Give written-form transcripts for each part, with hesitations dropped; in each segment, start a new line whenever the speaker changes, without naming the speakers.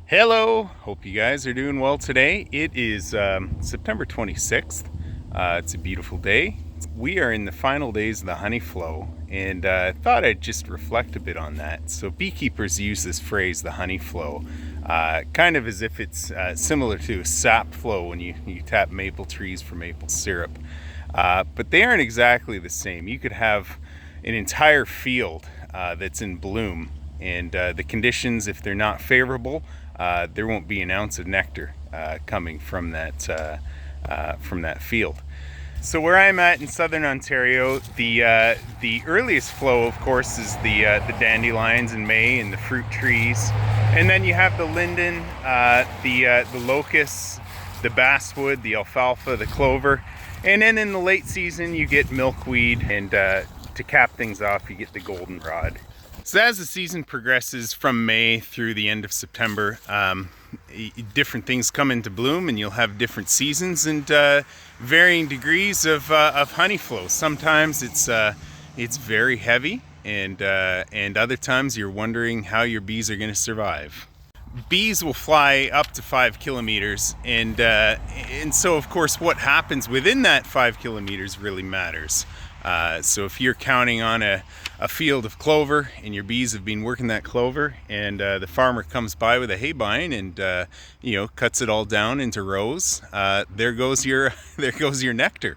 Hello, hope you guys are doing well today. It is September 26th. It's a beautiful day. We are in the final days of the honey flow, and I thought I'd just reflect a bit on that. So beekeepers use this phrase, the honey flow, kind of as if it's similar to a sap flow when you tap maple trees for maple syrup. But they aren't exactly the same. You could have an entire field that's in bloom, and the conditions, if they're not favorable, there won't be an ounce of nectar coming from that field. So where I'm at in southern Ontario, the earliest flow, of course, is the dandelions in May and the fruit trees, and then you have the linden, the locusts, the basswood, the alfalfa, the clover, and then in the late season you get milkweed, and to cap things off you get the goldenrod. So as the season progresses from May through the end of September, different things come into bloom, and you'll have different seasons and varying degrees of honey flow. Sometimes it's very heavy, and other times you're wondering how your bees are going to survive. Bees will fly up to 5 kilometers, and so of course what happens within that 5 kilometers really matters. So if you're counting on a field of clover and your bees have been working that clover, and the farmer comes by with a haybine and cuts it all down into rows, there goes your nectar.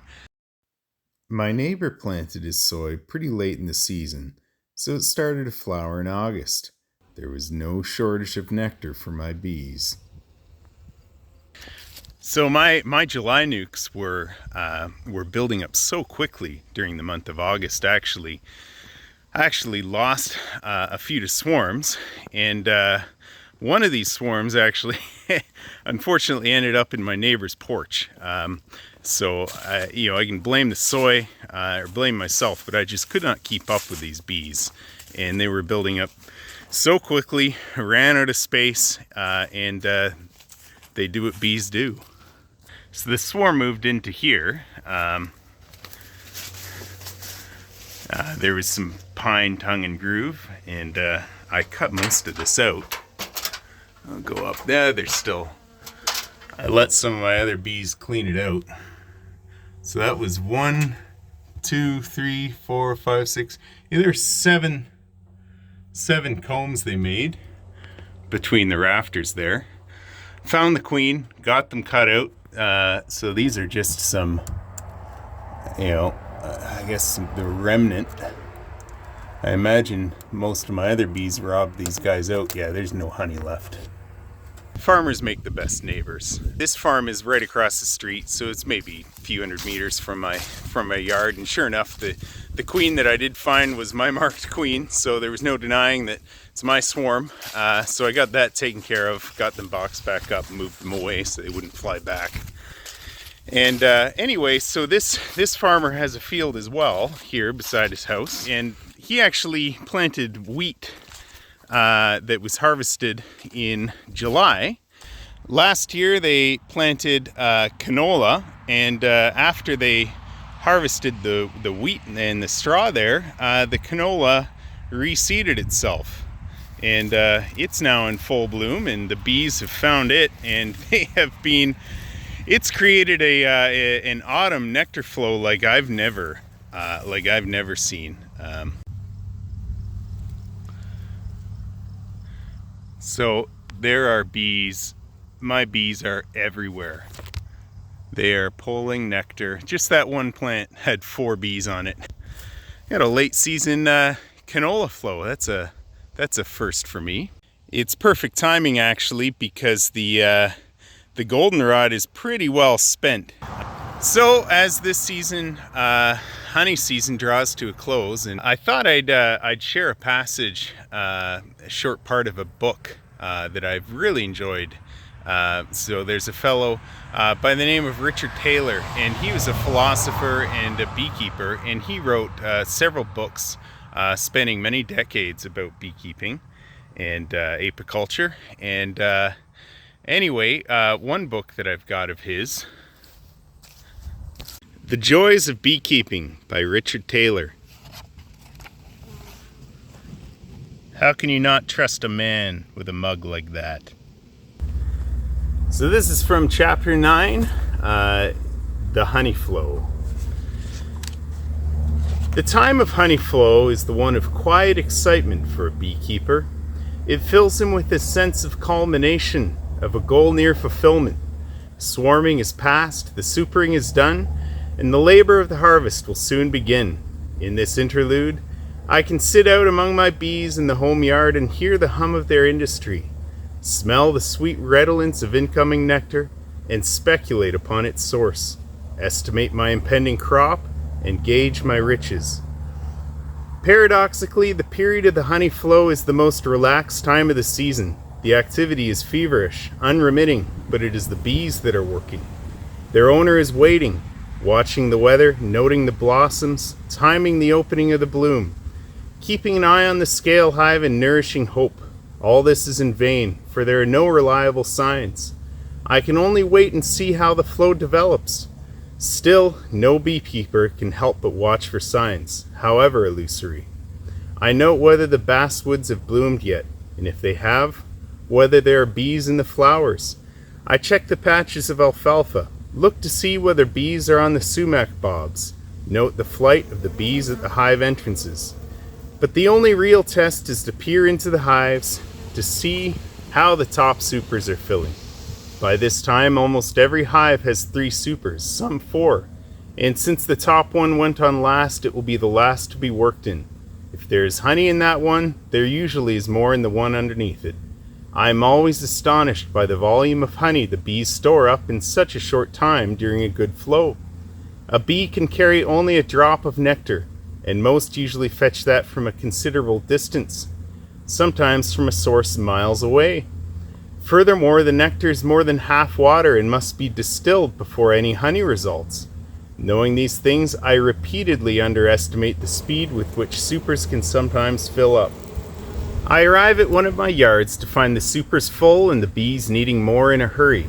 My neighbor planted his soy pretty late in the season, so it started to flower in August. There was no shortage of nectar for my bees.
So my July nukes were building up so quickly during the month of August. I actually lost a few to swarms, and one of these swarms actually unfortunately ended up in my neighbor's porch. So I can blame the soy or blame myself, but I just could not keep up with these bees, and they were building up so quickly, ran out of space, and they do what bees do. So the swarm moved into here. There was some pine, tongue, and groove, and I cut most of this out. I'll go up there. I let some of my other bees clean it out. So that was 1, 2, 3, 4, 5, 6. Yeah, there's seven combs they made between the rafters there. Found the queen, got them cut out. So these are just some, I guess the remnant. I imagine most of my other bees robbed these guys out. Yeah, there's no honey left. Farmers make the best neighbors. This farm is right across the street, so it's maybe a few hundred meters from my yard, and sure enough, the queen that I did find was my marked queen, so there was no denying that it's my swarm. So I got that taken care of, got them boxed back up, moved them away so they wouldn't fly back. And anyway, so this farmer has a field as well here beside his house, and he actually planted wheat that was harvested in July. Last year they planted canola, and after they harvested the wheat and the straw there, the canola reseeded itself, and it's now in full bloom, and the bees have found it, and it's created an autumn nectar flow like I've never seen. So there are bees. My bees are everywhere. They are pulling nectar. Just that one plant had 4 bees on it. Got a late season canola flow. That's a first for me. It's perfect timing actually, because the goldenrod is pretty well spent. So as this season, honey season, draws to a close, and I thought I'd share a passage, a short part of a book that I've really enjoyed. So there's a fellow by the name of Richard Taylor, and he was a philosopher and a beekeeper, and he wrote several books spanning many decades about beekeeping and apiculture. And anyway, one book that I've got of his, The Joys of Beekeeping by Richard Taylor. How can you not trust a man with a mug like that? So this is from chapter 9, the honey flow. The time of honey flow is the one of quiet excitement for a beekeeper. It fills him with a sense of culmination, of a goal near fulfillment. Swarming is past, the supering is done, and the labor of the harvest will soon begin. In this interlude, I can sit out among my bees in the home yard and hear the hum of their industry, smell the sweet redolence of incoming nectar, and speculate upon its source, estimate my impending crop, and gauge my riches. Paradoxically, the period of the honey flow is the most relaxed time of the season. The activity is feverish, unremitting, but it is the bees that are working. Their owner is waiting, watching the weather, noting the blossoms, timing the opening of the bloom, keeping an eye on the scale hive and nourishing hope. All this is in vain, for there are no reliable signs. I can only wait and see how the flow develops. Still, no beekeeper can help but watch for signs, however illusory. I note whether the basswoods have bloomed yet, and if they have, whether there are bees in the flowers. I check the patches of alfalfa, look to see whether bees are on the sumac bobs, note the flight of the bees at the hive entrances. But the only real test is to peer into the hives to see how the top supers are filling. By this time, almost every hive has 3 supers, some 4, and since the top one went on last, it will be the last to be worked in. If there is honey in that one, there usually is more in the one underneath it. I am always astonished by the volume of honey the bees store up in such a short time during a good flow. A bee can carry only a drop of nectar, and most usually fetch that from a considerable distance, sometimes from a source miles away. Furthermore, the nectar is more than half water and must be distilled before any honey results. Knowing these things, I repeatedly underestimate the speed with which supers can sometimes fill up. I arrive at one of my yards to find the supers full and the bees needing more in a hurry.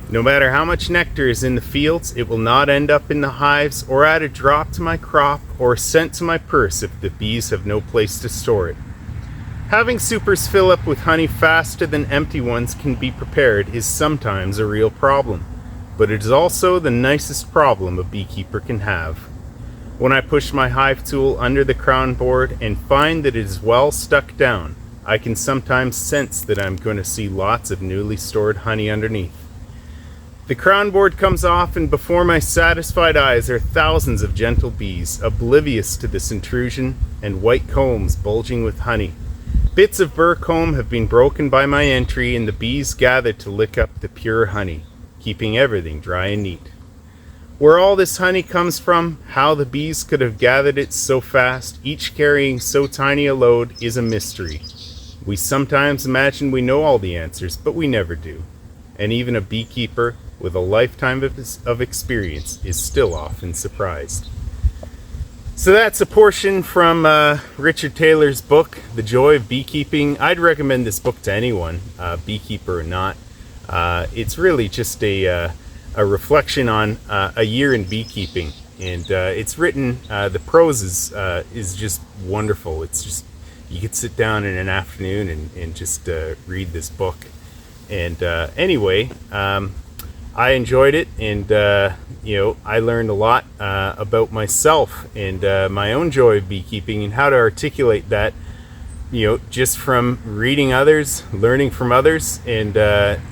No matter how much nectar is in the fields, it will not end up in the hives or add a drop to my crop or sent to my purse if the bees have no place to store it. Having supers fill up with honey faster than empty ones can be prepared is sometimes a real problem, but it is also the nicest problem a beekeeper can have. When I push my hive tool under the crown board and find that it is well stuck down, I can sometimes sense that I'm going to see lots of newly stored honey underneath. The crown board comes off, and before my satisfied eyes are thousands of gentle bees, oblivious to this intrusion, and white combs bulging with honey. Bits of burr comb have been broken by my entry, and the bees gather to lick up the pure honey, keeping everything dry and neat. Where all this honey comes from, how the bees could have gathered it so fast, each carrying so tiny a load, is a mystery. We sometimes imagine we know all the answers, but we never do. And even a beekeeper with a lifetime of experience is still often surprised. So that's a portion from Richard Taylor's book, The Joy of Beekeeping. I'd recommend this book to anyone, beekeeper or not. It's really just a reflection on a year in beekeeping, and it's written. The prose is just wonderful. It's just, you could sit down in an afternoon and just read this book. And anyway, I enjoyed it, and I learned a lot about myself and my own joy of beekeeping and how to articulate that, just from reading others, learning from others, and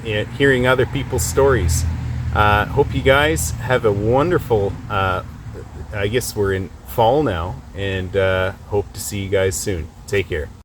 hearing other people's stories. Hope you guys have a wonderful, I guess we're in fall now, and hope to see you guys soon. Take care.